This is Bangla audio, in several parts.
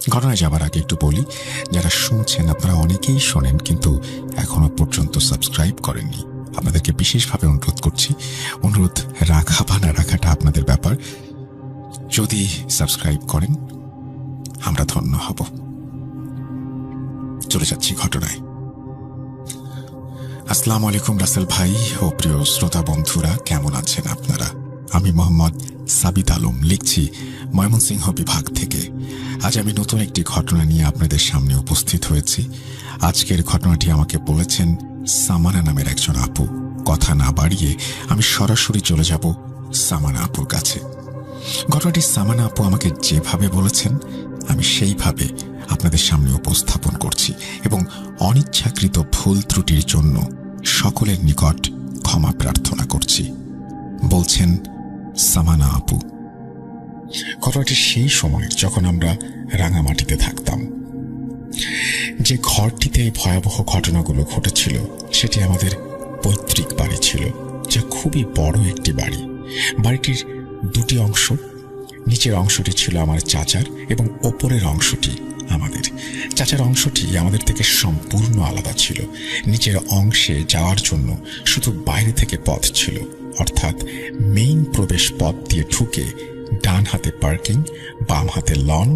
ঘটনায় যাবার আগে একটু বলি, যারা শুনছেন আপনারা অনেকেই শোনেন কিন্তু এখনো পর্যন্ত সাবস্ক্রাইব করেননি। আপনাদেরকে বিশেষভাবে অনুরোধ করছি, অনুরোধ রাখা বা না রাখাটা আপনাদের ব্যাপার। যদি সাবস্ক্রাইব করেন আমরা ধন্য হব। চলে যাচ্ছি ঘটনায়। আসসালামু আলাইকুম রাসেল ভাই ও প্রিয় শ্রোতা বন্ধুরা, কেমন আছেন আপনারা? আমি মোহাম্মদ সাবিত আলম লিখছি ময়মনসিংহ বিভাগ থেকে। আজ আমি নতুন একটি ঘটনা নিয়ে আপনাদের সামনে উপস্থিত হয়েছি। আজকের ঘটনাটি আমাকে বলেছেন সামানা নামের একজন আপু। কথা না বাড়িয়ে আমি সরাসরি চলে যাব সামানা আপুর কাছে। ঘটনাটি সামানা আপু আমাকে যেভাবে বলেছেন আমি সেইভাবে আপনাদের সামনে উপস্থাপন করছি এবং অনিচ্ছাকৃত ভুল ত্রুটির জন্য সকলের নিকট ক্ষমা প্রার্থনা করছি। বলছেন সামানা আপু। ঘটনাটি সেই সময় যখন আমরা রাঙামাটিতে থাকতাম। যে ঘরটিতে এই ভয়াবহ ঘটনাগুলো ঘটেছিল সেটি আমাদের পৈতৃক বাড়ি ছিল, যা খুবই বড় একটি বাড়ি। বাড়িটির দুটি অংশ, নিচের অংশটি ছিল আমার চাচার এবং ওপরের অংশটি আমাদের। চাচার অংশটি আমাদের থেকে সম্পূর্ণ আলাদা ছিল। নিচের অংশে যাওয়ার জন্য শুধু বাইরে থেকে পথ ছিল, অর্থাৎ মেইন প্রবেশ পথ দিয়ে ঢুকে ডান হাতে পার্কিং, বাম হাতে লন,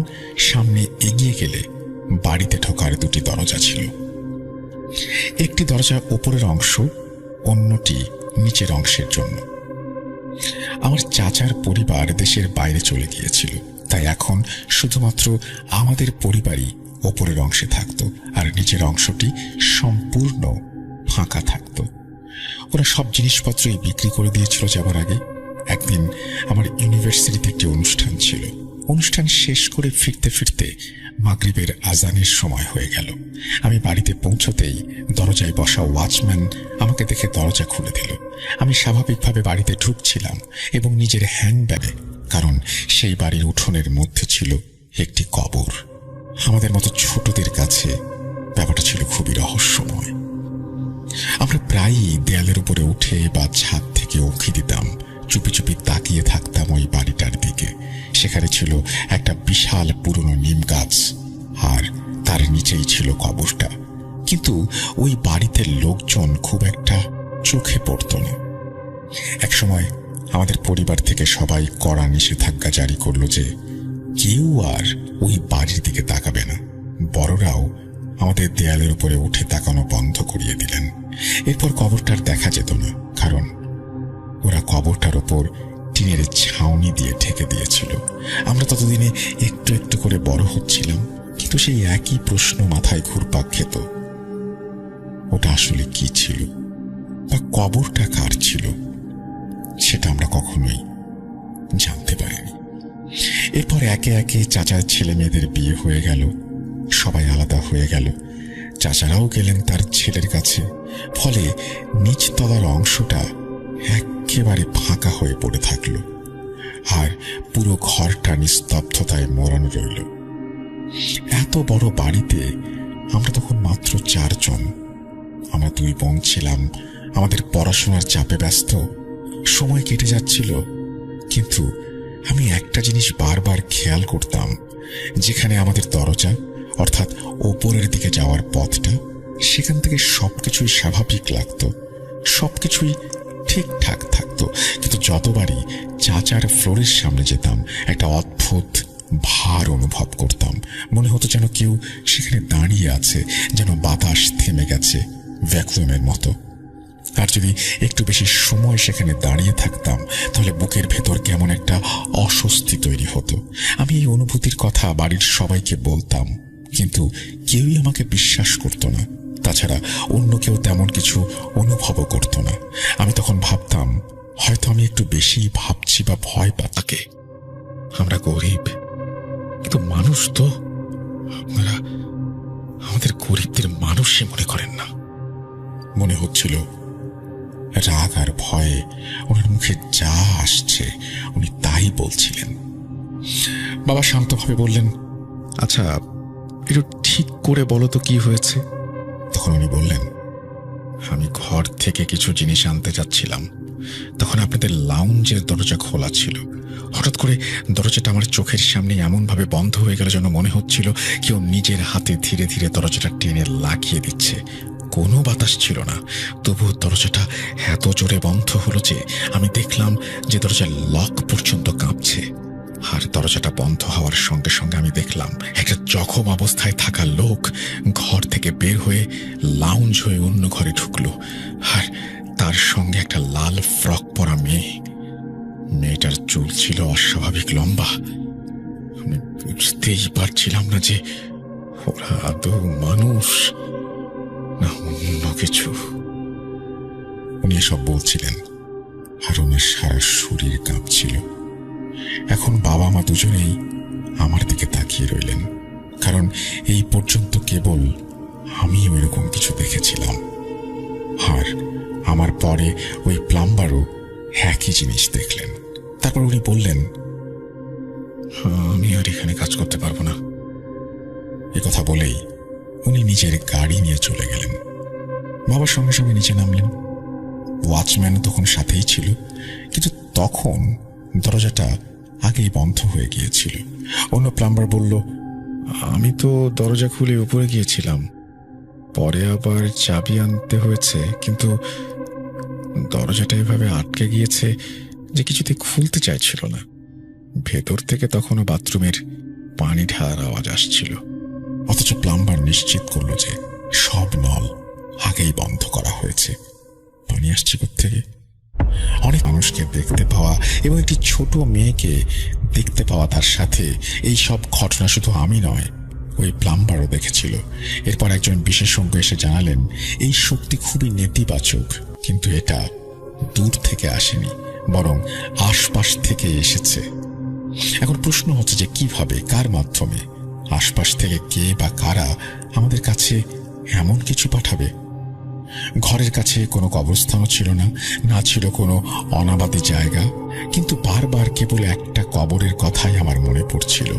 সামনে এগিয়ে গেলে বাড়িতে ঢোকার দুটি দরজা ছিল। একটি দরজা ওপরের অংশ, অন্যটি নিচের অংশের জন্য। আমার চাচার পরিবার দেশের বাইরে চলে গিয়েছিল, তাই এখন শুধুমাত্র আমাদের পরিবারই ওপরের অংশে থাকত আর নিচের অংশটি সম্পূর্ণ ফাঁকা থাকত। ওরা সব জিনিসপত্রই বিক্রি করে দিয়েছিল যাবার আগে। একদিন আমার ইউনিভার্সিটিতে একটি অনুষ্ঠান ছিল। অনুষ্ঠান শেষ করে ফিরতে ফিরতে মাগরিবের আজানের সময় হয়ে গেল। আমি বাড়িতে পৌঁছতেই দরজায় বসা ওয়াচম্যান আমাকে দেখে দরজা খুলে দিল। আমি স্বাভাবিকভাবে বাড়িতে ঢুকছিলাম এবং নিজের হ্যান্ডব্যাগে, কারণ সেই বাড়ির উঠোনের মধ্যে ছিল একটি কবর। আমাদের মতো ছোটদের কাছে ব্যাপারটা ছিল খুবই রহস্যময়। আমরা প্রায়ই দেয়ালের উপরে উঠে বা ছাদ থেকে উঁকি দিতাম, চুপি চুপি তাকিয়ে থাকতাম ওই বাড়িটার দিকে। সেখানে ছিল একটা বিশাল পুরনো নিম গাছ আর তার নিচেই ছিল কবরটা। কিন্তু ওই বাড়িতে লোকজন খুব একটা চোখে পড়ত না। একসময় আমাদের পরিবার থেকে সবাই কড়া নিষেধাজ্ঞা জারি করলো যে কেউ আর ওই বাড়ির দিকে তাকাবে না। বড়রাও আমাদের দেয়ালের উপরে উঠে তাকানো বন্ধ করিয়ে দিলেন। এরপর কবরটার দেখা যেত না, কারণ ওরা কবরটার ওপর টিনের ছাউনি দিয়ে ঢেকে দিয়েছিল। আমরা ততদিনে একটু একটু করে বড় হচ্ছিলাম, কিন্তু সেই একই প্রশ্ন মাথায় ঘুরপাক খেত, ওটা আসলে কি ছিল বা কবরটা কার ছিল সেটা আমরা কখনোই জানতে পারিনি। এরপর একে একে চাচার ছেলে মেয়েদের বিয়ে হয়ে গেল, সবাই আলাদা হয়ে গেল। চাচারাও গেলেন তার ছেলের কাছে। ফলে নিচতলার অংশটা একেবারে ফাঁকা হয়ে পড়ে থাকলো আর পুরো ঘরটা নিস্তব্ধতায় মোড়ানো রইল। এত বড় বাড়িতে আমরা তখন মাত্র 4 জন। আমরা 2 বোন ছিলাম, আমাদের পড়াশোনার চাপে ব্যস্ত। সময় কেটে যাচ্ছিল, কিন্তু আমি একটা জিনিস বারবার খেয়াল করতাম, যেখানে আমাদের দরজা অর্থাৎ ওপরের দিকে যাওয়ার পথটা, সেখান থেকে সবকিছুই স্বাভাবিক লাগতো, সবকিছুই ঠিকঠাক থাকতো। কিন্তু যতবারই চাচার ফ্লোরের সামনে যেতাম একটা অদ্ভুত ভার অনুভব করতাম। মনে হতো যেন কেউ সেখানে দাঁড়িয়ে আছে, যেন বাতাস থেমে গেছে ভ্যাকুয়ামের মতো। আর যদি একটু বেশি সময় সেখানে দাঁড়িয়ে থাকতাম তাহলে বুকের ভেতর কেমন একটা অস্বস্তি তৈরি হতো। আমি এই অনুভূতির কথা বাড়ির সবাইকে বলতাম, কিন্তু কেউই আমাকে বিশ্বাস করত না। তাছাড়া অন্য কেউ তেমন কিছু অনুভবও করত না। আমি তখন ভাবতাম, হয়তো আমি একটু বেশি ভাবছি বা ভয় পাতাকে। আমরা গরিব, কিন্তু মানুষ তো। আপনারা আমাদের গরিবদের মানুষই মনে করেন না। মনে হচ্ছিল রাগ আর ভয়ে ওনার মুখে যা আসছে উনি তাই বলছিলেন। বাবা শান্তভাবে বললেন, আচ্ছা একটু ঠিক করে বলো তো কি হয়েছে। তখন উনি বললেন, আমি ঘর থেকে কিছু জিনিস আনতে যাচ্ছিলাম, তখন আপনাদের লাউঞ্জের দরজা খোলা ছিল। হঠাৎ করে দরজাটা আমার চোখের সামনে এমনভাবে বন্ধ হয়ে গেল যেন মনে হচ্ছিল কেউ নিজের হাতে ধীরে ধীরে দরজাটা টেনে লাগিয়ে দিচ্ছে। কোনো বাতাস ছিল না, তবুও দরজাটা এত জোরে বন্ধ হলো যে আমি দেখলাম যে দরজার লক পর্যন্ত কাঁপছে। আর দরজাটা বন্ধ হওয়ার সঙ্গে সঙ্গে আমি দেখলাম একটা জখম অবস্থায় থাকা লোক ঘর থেকে বের হয়ে লাউঞ্জ হয়ে অন্য ঘরে ঢুকলো, আর তার সঙ্গে একটা লাল ফ্রক পরা মেয়ে। মেয়েটার চুল ছিল অস্বাভাবিক লম্বা। আমি বুঝতেই পারছিলাম না যে ওরা আদৌ মানুষ না অন্য কিছু। উনি এসব বলছিলেন আর ওনার সারা শরীর কাঁপছিল। এখন বাবা মা দুজনেই আমার দিকে তাকিয়ে রইলেন, কারণ এই পর্যন্ত কেবল আমি ওইরকম কিছু দেখেছিলাম। আর আমার পরে ওই প্লাম্বারও একই জিনিস দেখলেন। তারপর উনি বললেন, আমি আর এখানে কাজ করতে পারবো না। এ কথা বলেই উনি নিজের গাড়ি নিয়ে চলে গেলেন। বাবার সঙ্গে সঙ্গে নিচে নামলেন। ওয়াচম্যানও তখন সাথেই ছিল, কিন্তু তখন দরজাটা আগেই বন্ধ হয়ে গিয়েছিল। অন্য প্লাম্বার বলল, আমি তো দরজা খুলে উপরে গিয়েছিলাম, পরে আবার চাবি আনতে হয়েছে, কিন্তু দরজাটা এভাবে আটকে গিয়েছে যে কিছুতে খুলতে চাইছিল না। ভেতর থেকে তখনও বাথরুমের পানি ঢালার আওয়াজ আসছিল। অথচ প্লাম্বার নিশ্চিত করল যে সব নল আগেই বন্ধ করা হয়েছে। পানি আসছে কোত্থেকে? অনেক মানুষকে দেখতে পাওয়া এবং একটি ছোট মেয়েকে দেখতে পাওয়া, তার সাথে এই সব ঘটনা শুধু আমি নয়, ওই প্লাম্বারও দেখেছিল। এরপর একজন বিশেষজ্ঞ এসে জানালেন এই শক্তি খুবই নেতিবাচক, কিন্তু এটা দূর থেকে আসেনি, বরং আশপাশ থেকে এসেছে। এখন প্রশ্ন হচ্ছে যে কিভাবে, কার মাধ্যমে, আশপাশ থেকে কে বা কারা আমাদের কাছে এমন কিছু পাঠাবে? ঘরের কাছে কোনো কবরস্থানও ছিল না, না ছিল কোনো অনাবাদী জায়গা, কিন্তু বারবার কেবল একটা কবরের কথাই আমার মনে পড়ছিল,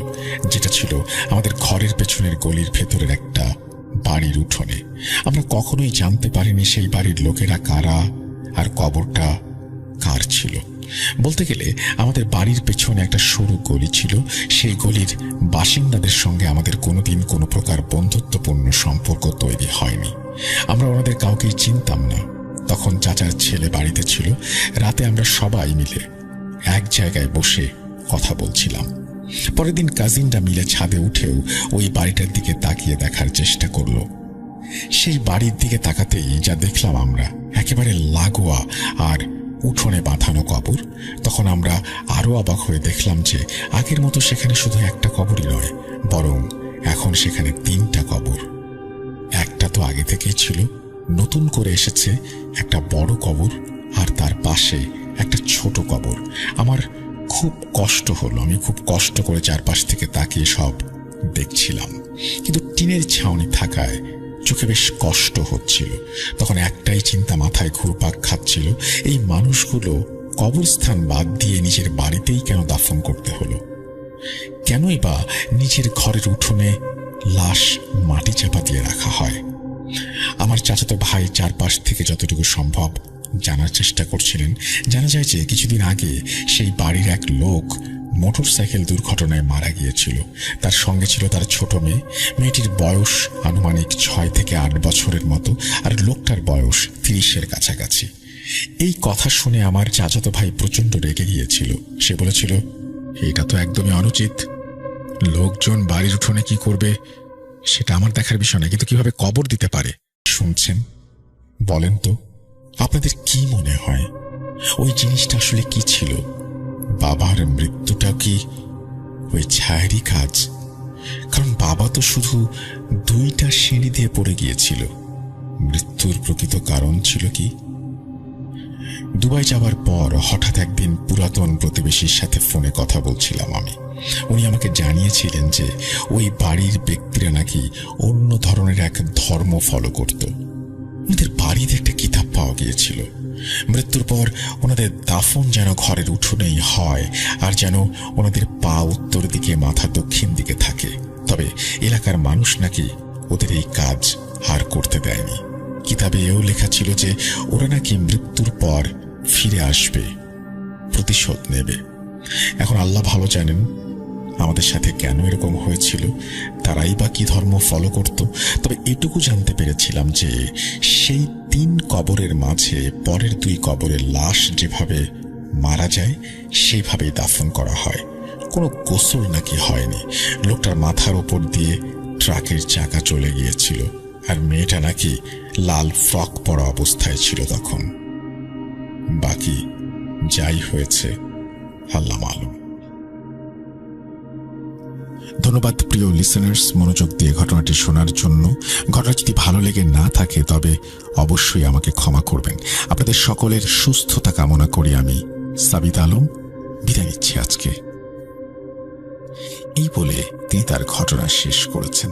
যেটা ছিল আমাদের ঘরের পেছনের গলির ভেতরের একটা বাড়ির উঠোনে। আমরা কখনোই জানতে পারিনি সেই বাড়ির লোকেরা কারা আর কবরটা কার ছিল। বলতে গেলে আমাদের বাড়ির পেছনে একটা সরু গলি ছিল। সেই গলির বাসিন্দাদের সঙ্গে আমাদের কোনোদিন কোনো প্রকার বন্ধুত্বপূর্ণ সম্পর্ক তৈরি হয়নি। আমরা ওনাদের কাউকেই চিনতাম না। তখন চাচার ছেলে বাড়িতে ছিল। রাতে আমরা সবাই মিলে এক জায়গায় বসে কথা বলছিলাম। পরের দিন কাজিনরা মিলে ছাদে উঠেও ওই বাড়িটার দিকে তাকিয়ে দেখার চেষ্টা করলো। সেই বাড়ির দিকে তাকাতেই যা দেখলাম আমরা, একেবারে লাগোয়া আর উঠোনে বাঁধানো কবর। তখন আমরা আরো অবাক হয়ে দেখলাম যে আগের মতো সেখানে শুধু একটা কবরই নয়, বরং এখন সেখানে 3টা কবর। একটা তো আগে থেকেই ছিল, নতুন করে এসেছে একটা বড় কবর, আর তার পাশে একটা ছোট কবর। আমার খুব কষ্ট হলো। আমি খুব কষ্ট করে চারপাশ থেকে তাকিয়ে সব দেখছিলাম, কিন্তু টিনের ছাউনি থাকায় চোখে বেশ কষ্ট হচ্ছিল। তখন একটাই চিন্তা মাথায় ঘুরপাক খাচ্ছিল, এই মানুষগুলো কবরস্থান বাদ দিয়ে নিজের বাড়িতেই কেন দাফন করতে হলো? কেনই বা নিজের ঘরের উঠোনে লাশ মাটি চাপা দিয়ে রাখা হয়? আমার চাচাতো ভাই চারপাশ থেকে যতটুকু সম্ভব জানার চেষ্টা করছিলেন। জানা যায় যে কিছুদিন আগে সেই বাড়ির এক লোক মোটরসাইকেল দুর্ঘটনায় মারা গিয়েছিল। তার সঙ্গে ছিল তার ছোট মেয়ে। মেয়েটির বয়স আনুমানিক 6 থেকে 8 বছরের মতো, আর লোকটার বয়স 30-এর কাছাকাছি। এই কথা শুনে আমার চাচাতো ভাই প্রচন্ড রেগে গিয়েছিল। সে বলেছিল, এটা তো একদমই অনুচিত। লোকজন বাড়ির উঠোনে কি করবে সেটা আমার দেখার বিষয় না, কিন্তু কিভাবে কবর দিতে পারে? শুনছেন, বলেন তো আপনাদের কি মনে হয় ওই জিনিসটা আসলে কি ছিল? বাবার মৃত্যুটা কি ওই ছায়ারই কাজ? কারণ বাবা তো শুধু 2টা সিঁড়ি দিয়ে পড়ে গিয়েছিল। মৃত্যুর প্রকৃত কারণ ছিল কি? দুবাই যাওয়ার পর হঠাৎ একদিন পুরাতন প্রতিবেশীর সাথে ফোনে কথা বলছিলাম আমি। উনি আমাকে জানিয়েছিলেন যে ওই বাড়ির ব্যক্তিরা নাকি অন্য ধরনের এক ধর্ম ফলো করত। ওনাদের বাড়িতে একটা কিতাব পাওয়া গিয়েছিল, মৃত্যুর পর ওনাদের দাফন যেন ঘরের উঠোনেই হয়, আর যেন ওনাদের পা উত্তর দিকে, মাথা দক্ষিণ দিকে থাকে। তবে এলাকার মানুষ নাকি ওদের এই কাজ আর করতে দেয়নি। কিতাবে এও লেখা ছিল যে ওরা নাকি মৃত্যুর পর ফিরে আসবে, প্রতিশোধ নেবে। এখন আল্লাহ ভালো জানেন আমাদের সাথে কেন এরকম হয়েছিল, তারাই বা কি ধর্ম ফলো করত। তবে এটুকু জানতে পেরেছিলাম যে সেই 3 কবরের মাঝে পরের 2 কবরের লাশ যেভাবে মারা যায় সেইভাবেই দাফন করা হয়। কোনো গোসল নাকি হয়নি। লোকটার মাথার ওপর দিয়ে ট্রাকের চাকা চলে গিয়েছিল, আর মেয়েটা নাকি লাল ফ্রক পরা অবস্থায় ছিল তখন। বাকি যাই হয়েছে আল্লাহ মালুম। ধন্যবাদ প্রিয় লিসেনার্স, মনোযোগ দিয়ে ঘটনাটি শোনার জন্য। ঘটনা যদি ভালো লেগে না থাকে তবে অবশ্যই আমাকে ক্ষমা করবেন। আপনাদের সকলের সুস্থতা কামনা করি আমি সাবিত আলম বিদায় নিচ্ছি আজকে। এই বলে তিনি তার ঘটনা শেষ করেছেন।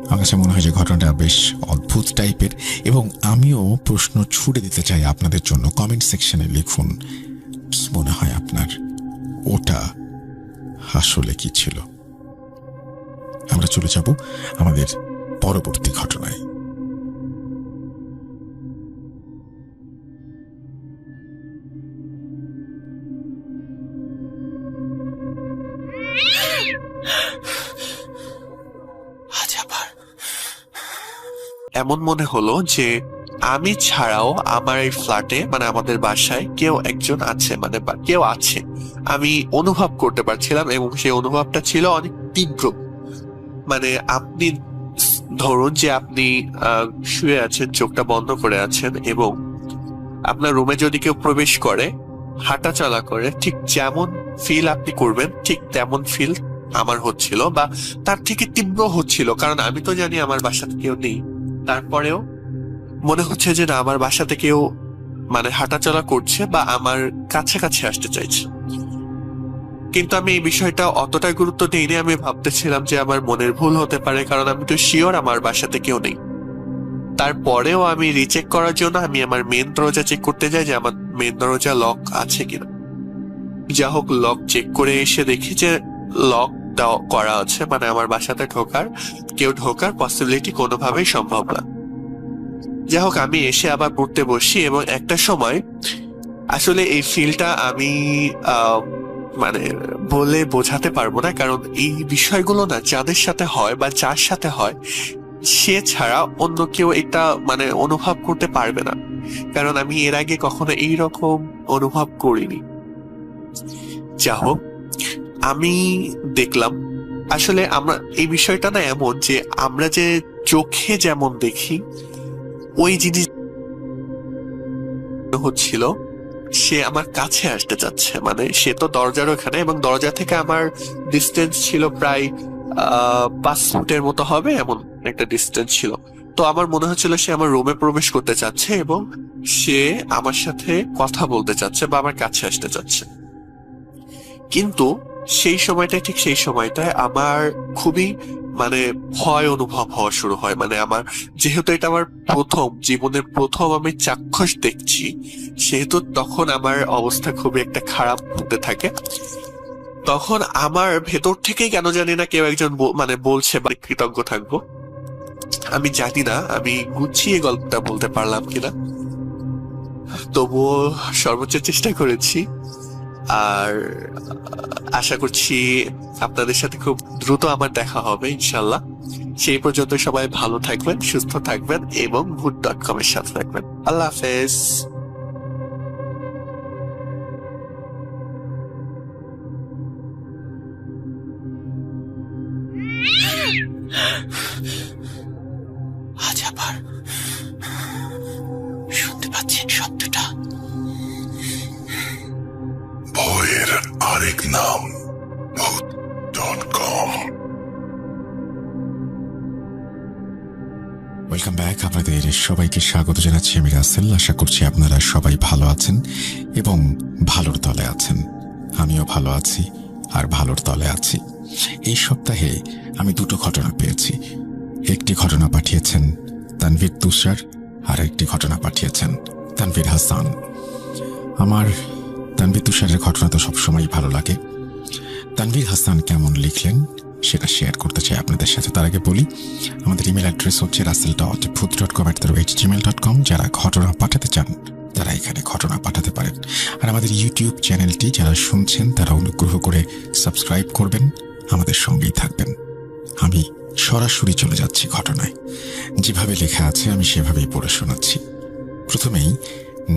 আমার কাছে মনে হয় যে ঘটনাটা বেশ অদ্ভুত টাইপের, এবং আমিও প্রশ্ন ছুড়ে দিতে চাই আপনাদের জন্য। কমেন্ট সেকশনে লিখুন কি মনে হয় আপনার, ওটা আসলে কি ছিল। আমরা চলে যাব আমাদের পরবর্তী ঘটনায়। এমন মনে হলো যে আমি ছাড়াও আমার এই ফ্ল্যাটে মানে আমাদের বাসায় কেউ একজন আছে, মানে কেউ আছে আমি অনুভব করতে পারছিলাম, এবং সেই অনুভবটা ছিল অনেক তীব্র। মানে আপনি ধরুন যে আপনি শুয়ে আছেন, চোখটা বন্ধ করে আছেন, এবং আপনার রুমে যদি কেউ প্রবেশ করে, হাঁটা চলা করে, ঠিক যেমন ফিল আপনি করবেন ঠিক তেমন ফিল আমার হচ্ছিল, বা তার থেকে তীব্র হচ্ছিল। কারণ আমি তো জানি আমার বাসাতে কেউ নেই, তারপরেও মনে হচ্ছে যে না, আমার বাসাতে কেউ মানে হাঁটাচলা করছে বা আমার কাছাকাছি আসতে চাইছে। কিন্তু আমি এই বিষয়টা অতটা গুরুত্ব দিইনি। আমি ভাবতেছিলাম যে আমার মনের ভুল হতে পারে, কারণ আমি তো শিওর আমার বাসাতে কেউ নেই। তারপরেও আমি রিচেক করার জন্য আমি আমার মেন দরজা চেক করতে যাই যে আমার মেন দরজা লক আছে কিনা। যা হোক, লক চেক করে এসে দেখি যে লক করা আছে, মানে আমার বাসাতে কেউ ঢোকার পসিবিলিটি কোনোভাবেই সম্ভব না। যাই হোক, আমি এসে আবার পড়তে বসি, এবং একটা সময় আসলে এই ফিলটা আমি মানে বলে বোঝাতে পারবো না, কারণ এই বিষয়গুলো না যাদের সাথে হয় বা যার সাথে হয় সে ছাড়া অন্য কেউ এটা মানে অনুভব করতে পারবে না, কারণ আমি এর আগে কখনো এইরকম অনুভব করিনি। যা হোক, আমি দেখলাম আসলে আমরা এই বিষয়টা না এমন যে আমরা যে চোখে যেমন দেখি ওই জিনিস হচ্ছিল সে আমার কাছে আসতে চাচ্ছে। মানে সে তো দরজার ওখানে, এবং দরজা থেকে আমার ডিস্টেন্স ছিল প্রায় 5 ফুটের মতো হবে, এমন একটা ডিস্টেন্স ছিল। তো আমার মনে হচ্ছিল সে আমার রুমে প্রবেশ করতে চাচ্ছে, এবং সে আমার সাথে কথা বলতে চাচ্ছে বা আমার কাছে আসতে চাচ্ছে। কিন্তু ঠিক সেই সময়টায় আমার খুবই মানে ভয় অনুভব হওয়া শুরু হয়। মানে আমার যেহেতু এটা আমার জীবনের প্রথম আমি চাক্ষুষ দেখছি, সেহেতু তখন আমার অবস্থা খুবই একটা খারাপ হতে থাকে। তখন আমার ভেতর থেকেই কেন জানি না কেউ একজন মানে বলছে বা কৃতজ্ঞ থাকবো। আমি জানি না আমি গুছিয়ে গল্পটা বলতে পারলাম কিনা, তবুও সর্বোচ্চ চেষ্টা করেছি। আর আশা করছি আপনাদের সাথে খুব দ্রুত আমার দেখা হবে ইনশাল্লাহ। সেই পর্যন্ত সবাই ভালো থাকবেন, সুস্থ থাকবেন, এবং ভূত.com এর সাথে থাকবেন। আল্লাহ হাফেজ। আজ আবার শুনতে পাচ্ছেন শব্দটা? ভয়ের আরেক নাম ভূত.com। Welcome back. আপনাদের সবাইকে স্বাগত জানাচ্ছি আমি রাসেল। আশা করছি আপনারা সবাই ভালো আছেন এবং ভালোর তলে আছেন। আমিও ভালো আছি আর ভালোর তলে আছি। এই সপ্তাহে আমি 2টো ঘটনা পেয়েছি। একটি ঘটনা পাঠিয়েছেন তানভীর তুষার, আর একটি ঘটনা পাঠিয়েছেন তানভীর হাসান। আমার তানভীর তুষারের ঘটনা তো সবসময় ভালো লাগে। তানভীর হাসান কেমন লিখলেন সেটা শেয়ার করতে চাই আপনাদের সাথে। তার আগে বলি, আমাদের ইমেল অ্যাড্রেস হচ্ছে russell.booth.com@gmail.com। যারা ঘটনা পাঠাতে চান তারা এখানে ঘটনা পাঠাতে পারেন। আর আমাদের ইউটিউব চ্যানেলটি যারা শুনছেন তারা অনুগ্রহ করে সাবস্ক্রাইব করবেন, আমাদের সঙ্গেই থাকবেন। আমি সরাসরি চলে যাচ্ছি ঘটনায়। যেভাবে লেখা আছে আমি সেভাবেই পড়ে শোনাচ্ছি। প্রথমেই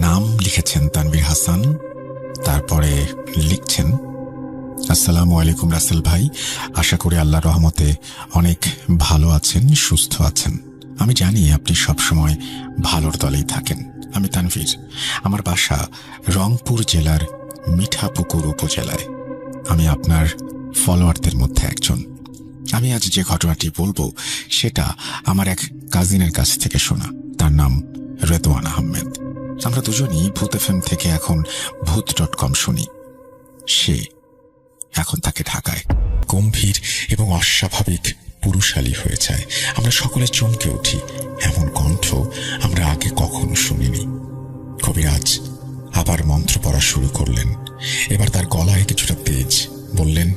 নাম লিখেছেন তানভীর হাসান, তারপরে লিখছেন, আসসালামু আলাইকুম রাসেল ভাই, আশা করি আল্লাহর রহমতে অনেক ভালো আছেন, সুস্থ আছেন। আমি জানি আপনি সবসময় ভালোর দলেই থাকেন। আমি তানভীর, আমার বাসা রংপুর জেলার মিঠাপুকুর উপজেলায়। আমি আপনার ফলোয়ারদের মধ্যে একজন। আমি আজ যে ঘটনাটি বলবো সেটা আমার এক কাজিনের কাছ থেকে শোনা। তার নাম রেদওয়ান আহমেদ। আমরা দুজনই ভূত এফএম থেকে এখন ভূত.com শুনি। সে এখন তাকে ঢাকায় গম্ভীর এবং অস্বাভাবিক পুরুষালী হয়ে যায়। আমরা সকলে চমকে উঠি। এমন কণ্ঠ আমরা আগে কখনো শুনিনি। কবিরাজ আবার মন্ত্র পড়া শুরু করলেন। এবার তার গলায় কিছুটা তেজ। বললেন,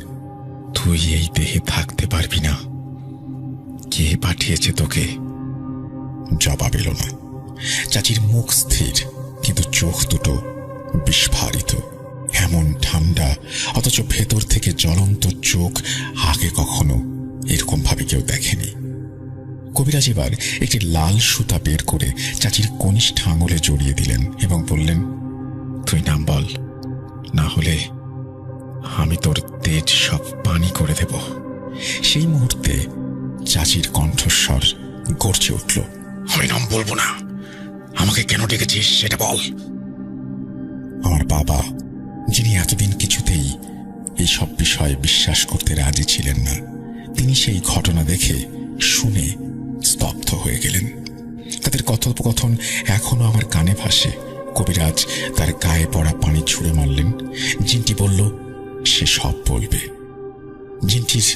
তুই এই দেহে থাকতে পারবি না। কে পাঠিয়েছে তোকে? জবাব এলো না। চাচির মুখ স্থির, কিন্তু চোখ দুটো বিস্ফারিত, এমন ঠান্ডা, অথচ ভেতর থেকে জ্বলন্ত চোখ আগে কখনো এরকম ভাবে কেউ দেখেনি। কবিরাজ এবার একটি লাল সুতা বের করে চাচির কনিষ্ঠ আঙুলে জড়িয়ে দিলেন এবং বললেন, তুই নাম বল, না হলে আমি তোর তেজ সব পানি করে দেব। সেই মুহূর্তে চাচির কণ্ঠস্বর গর্জে উঠল, আমি নাম বলবো না, আমাকে কেন ডেকেছিস সেটা বল। আমার বাবা, যিনি এতদিন কিছুতেই এই সব বিষয়ে বিশ্বাস করতে রাজি ছিলেন না, তিনি সেই ঘটনা দেখে শুনে স্তব্ধ হয়ে গেলেন। তাদের কথোপকথন এখনো আমার কানে ভাসে। কবিরাজ তার গায়ে পড়া পানি ছুঁড়ে মারলেন। জিনটি বলল সে সব বলবে। জিনটির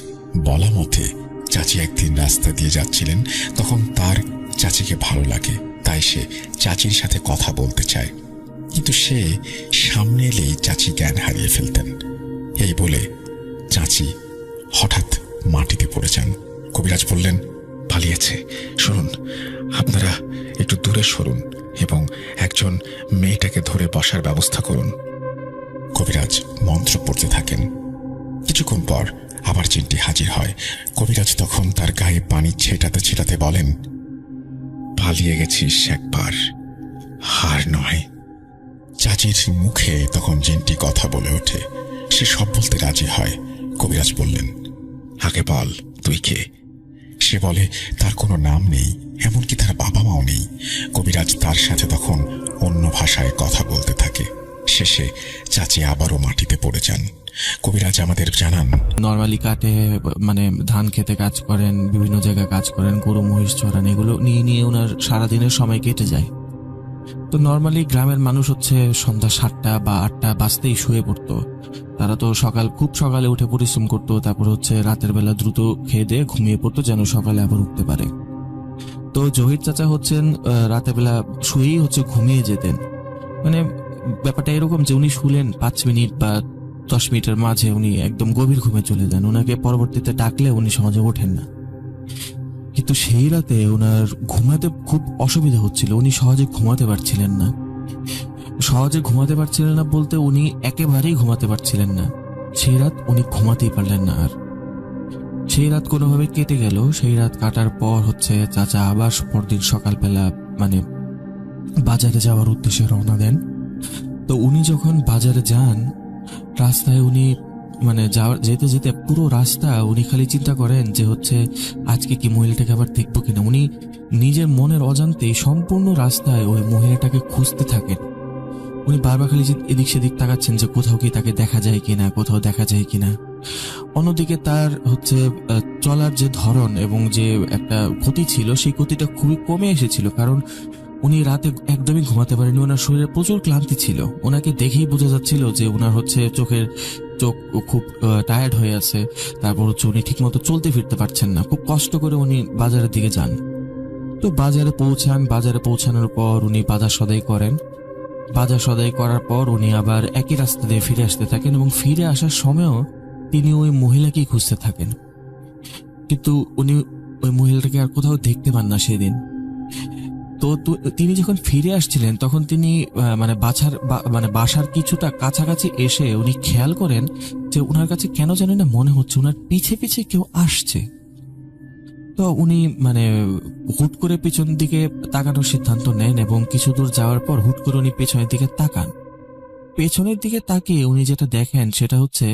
বলা মতে চাচি একদিন রাস্তা দিয়ে যাচ্ছিলেন, তখন তার চাচিকে ভালো লাগে, তাই সে চাচির সাথে কথা বলতে চায়, কিন্তু সে সামনে এলেই চাচি জ্ঞান হারিয়ে ফেলতেন। এই বলে চাচি হঠাৎ মাটিতে পড়ে যান। কবিরাজ বললেন, পালিয়েছে, শুনুন, আপনারা একটু দূরে সরুন এবং একজন মেয়েটাকে ধরে বসার ব্যবস্থা করুন। কবিরাজ মন্ত্র পড়তে থাকেন। কিছুক্ষণ পর আবার জিনটি হাজির হয়। কবিরাজ তখন তার গায়ে পানি ছেটাতে ছেটাতে বলেন, পালিয়ে গেছিস একবার, হার নয়। চাচির মুখে তখন জিনটি কথা বলে ওঠে। সে সব বলতে রাজি হয়। কবিরাজ বললেন, আগে বল তুই কে? সে বলে তার কোনো নাম নেই, এমনকি তার বাবা মাও নেই। কবিরাজ তার সাথে তখন অন্য ভাষায় কথা বলতে থাকে। শেষে চাচি আবারও মাটিতে পড়ে যান। কবিরাজ আমাদের জানান, নর্মালি কাটে, মানে ধান খেতে কাজ করেন, বিভিন্ন জায়গায় কাজ করেন, গরু মহিষ চড়ান, এগুলো নিয়ে নিয়ে ওনার সারাদিনের সময় কেটে যায়। তো নর্মালি গ্রামের মানুষ হচ্ছে সন্ধ্যা 7টা বা 8টা বাজতেই শুয়ে পড়তো। তারা তো খুব সকালে উঠে পরিশ্রম করতো, তারপর হচ্ছে রাতের বেলা দ্রুত খেয়ে দিয়ে ঘুমিয়ে পড়তো যেন সকালে আবার উঠতে পারে। তো জহির চাচা হচ্ছেন রাতের বেলা শুয়েই হচ্ছে ঘুমিয়ে যেতেন। মানে ব্যাপারটা এরকম যে উনি শুলেন 5 মিনিট বা 10 মিনিটের মাঝে উনি একদম গভীর ঘুমে চলে যান। ওনাকে পরবর্তীতে ডাকলে উনি সহজে ওঠেন না। কিন্তু সেই রাতে ওনার ঘুমাতে খুব অসুবিধা হচ্ছিল। উনি সহজে ঘুমাতে পারছিলেন না বলতে উনি একেবারেই ঘুমাতে পারছিলেন না। সেই রাত উনি ঘুমাতেই পারলেন না। আর সেই রাত কোনোভাবে কেটে গেল। সেই রাত কাটার পর হচ্ছে চাচা আবার পরদিন সকালবেলা মানে বাজারে যাওয়ার উদ্দেশ্যে রওনা দেন। তো উনি যখন বাজারে যান, রাস্তায় উনি মানে যেতে যেতে পুরো রাস্তা উনি খালি চিন্তা করেন যে হচ্ছে আজকে কি মহিলাটাকে আবার দেখবো কিনা। উনি নিজের মনের অজান্তেই সম্পূর্ণ রাস্তায় ওই মহিলাটাকে খুঁজতে থাকেন। উনি বারবার খালি এদিক সেদিক তাকাচ্ছেন যে কোথাও কি তাকে দেখা যায় কিনা। অন্যদিকে তার হচ্ছে চলার যে ধরন এবং যে একটা গতি ছিল, সেই গতিটা খুবই কমে এসেছিল, কারণ উনি রাতে একদমই ঘুমাতে পারেনি। ওনার শরীরে প্রচুর ক্লান্তি ছিল। ওনাকে দেখেই বোঝা যাচ্ছিল যে ওনার হচ্ছে চোখ খুব টায়ার্ড হয়ে আছে। তারপর হচ্ছে উনি ঠিক মতো চলতে ফিরতে পারছেন না। খুব কষ্ট করে উনি বাজারের দিকে যান। তো বাজারে পৌঁছানোর পর উনি বাজার সদাই করেন। বাজার সদাই করার পর উনি আবার একই রাস্তা দিয়ে ফিরে আসতে থাকেন এবং ফিরে আসার সময়ও তিনি ওই মহিলাকেই খুঁজতে থাকেন। কিন্তু উনি ওই মহিলাটাকে আর কোথাও দেখতে পান না সেদিন। তিনি যখন ফিরে আসছিলেন তখন তিনি মানে বাসার কিছুটা কাছাকাছি এসে উনি খেয়াল করেন যে ওনার কাছে কেন জানেন না মনে হচ্ছে ওনার পিছে পিছে কেউ আসছে। তো উনি মানে হুট করে পিছন দিকে তাকানোর সিদ্ধান্ত নেন এবং কিছু দূর যাওয়ার পর হুট করে উনি পেছনের দিকে তাকান। পেছনের দিকে তাকিয়ে উনি যেটা দেখেন সেটা হচ্ছে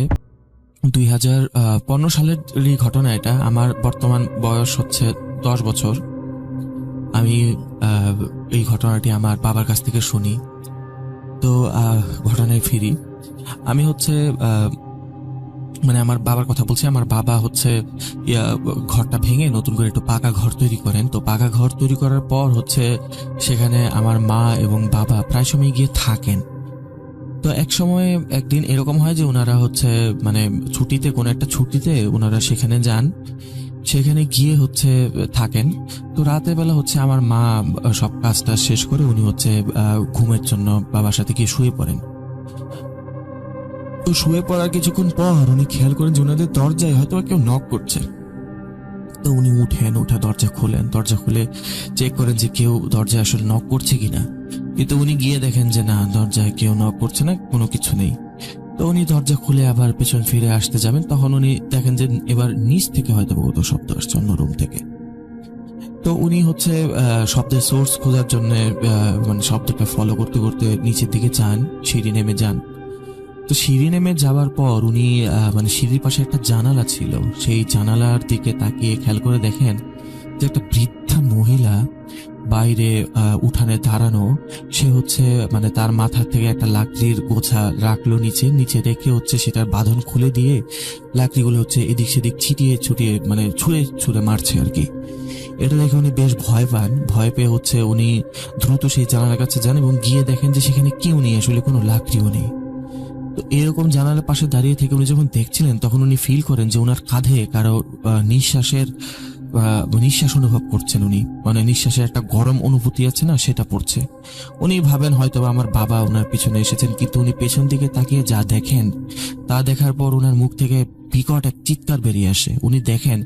2015 সালেরই ঘটনা। এটা আমার বর্তমান বয়স হচ্ছে 10 বছর। আমি এই ঘটনাটি আমার বাবার কাছ থেকে শুনি। তো ঘটনায় ফিরি। আমি হচ্ছে মানে আমার বাবার কথা বলছি। আমার বাবা হচ্ছে ঘরটা ভেঙে নতুন করে একটু পাকা ঘর তৈরি করেন। তো পাকা ঘর তৈরি করার পর হচ্ছে সেখানে আমার মা এবং বাবা প্রায় সময় গিয়ে থাকেন। তো এক সময় একদিন এরকম হয় যে ওনারা হচ্ছে মানে ছুটিতে, কোনো একটা ছুটিতে ওনারা সেখানে যান, সেখানে গিয়ে হচ্ছে থাকেন। তো রাতের বেলা হচ্ছে আমার মা সব কাজটা শেষ করে উনি হচ্ছে ঘুমের জন্য বাবার সাথে গিয়ে শুয়ে পড়েন। তো শুয়ে পড়ার কিছুক্ষণ পর উনি খেয়াল করেন যে ওনাদের দরজায় হয়তো কেউ নক করছে। তো উনি উঠে দরজা খোলেন। দরজা খুলে চেক করেন যে কেউ দরজায় আসলে নক করছে কিনা। কিন্তু উনি গিয়ে দেখেন যে না, দরজায় কেউ নক করছে না, কোনো কিছু নেই। তো উনি দরজা খুলে আবার পেছন ফিরে আসতে যাবেন, তখন উনি দেখেন যে এবার নিচ থেকে হয়তো বহু শব্দ আসছে অন্য রুম থেকে। তো উনি হচ্ছে শব্দের সোর্স খোঁজার জন্য মানে শব্দটা ফলো করতে করতে নিচের দিকে যান, সিঁড়ি নেমে যান। তো সিঁড়ি নেমে যাওয়ার পর উনি মানে সিঁড়ির পাশে একটা জানালা ছিল, সেই জানালার দিকে তাকিয়ে খেয়াল করে দেখেন যে একটা বৃদ্ধা মহিলা বাইরে উঠানে দাঁড়ানো। সে হচ্ছে মানে তার মাথা থেকে একটা লাকড়ির গোছা রাখলো নিচে রেখে হচ্ছে সেটার বাঁধন খুলে দিয়ে লাকড়িগুলো হচ্ছে এদিক সেদিক ছুটিয়ে মানে ছুঁড়ে মারছে আর কি। এটা দেখে উনি বেশ ভয় পান। ভয় পেয়ে হচ্ছে উনি দ্রুত সেই জানালার কাছে যান এবং গিয়ে দেখেন যে সেখানে কেউ নেই, আসলে কোনো লাকড়িও নেই। তো এরকম জানালার পাশে দাঁড়িয়ে থেকে উনি যখন দেখছিলেন তখন উনি ফিল করেন যে ওনার কাঁধে কারো নিঃশ্বাস অনুভব করছেন। উনি মানে নিঃশ্বাসের একটা গরম অনুভূতি আছে না, সেটা পড়ছে। উনি ভাবেন হয়তো আমার বাবা ওনার পিছনে এসেছেন, কিন্তু উনি পেছন দিকে তাকিয়ে যা দেখেন তা দেখার পর ওনার মুখ থেকে বিকট এক চিৎকার বেরিয়ে আসে। উনি দেখেন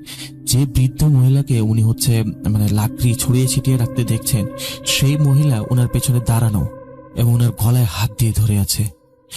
যে বৃদ্ধ মহিলাকে উনি হচ্ছে মানে লাকড়ি ছড়িয়ে ছিটিয়ে রাখতে দেখছেন, সেই মহিলা ওনার পেছনে দাঁড়ানো এবং ওনার গলায় হাত দিয়ে ধরে আছে।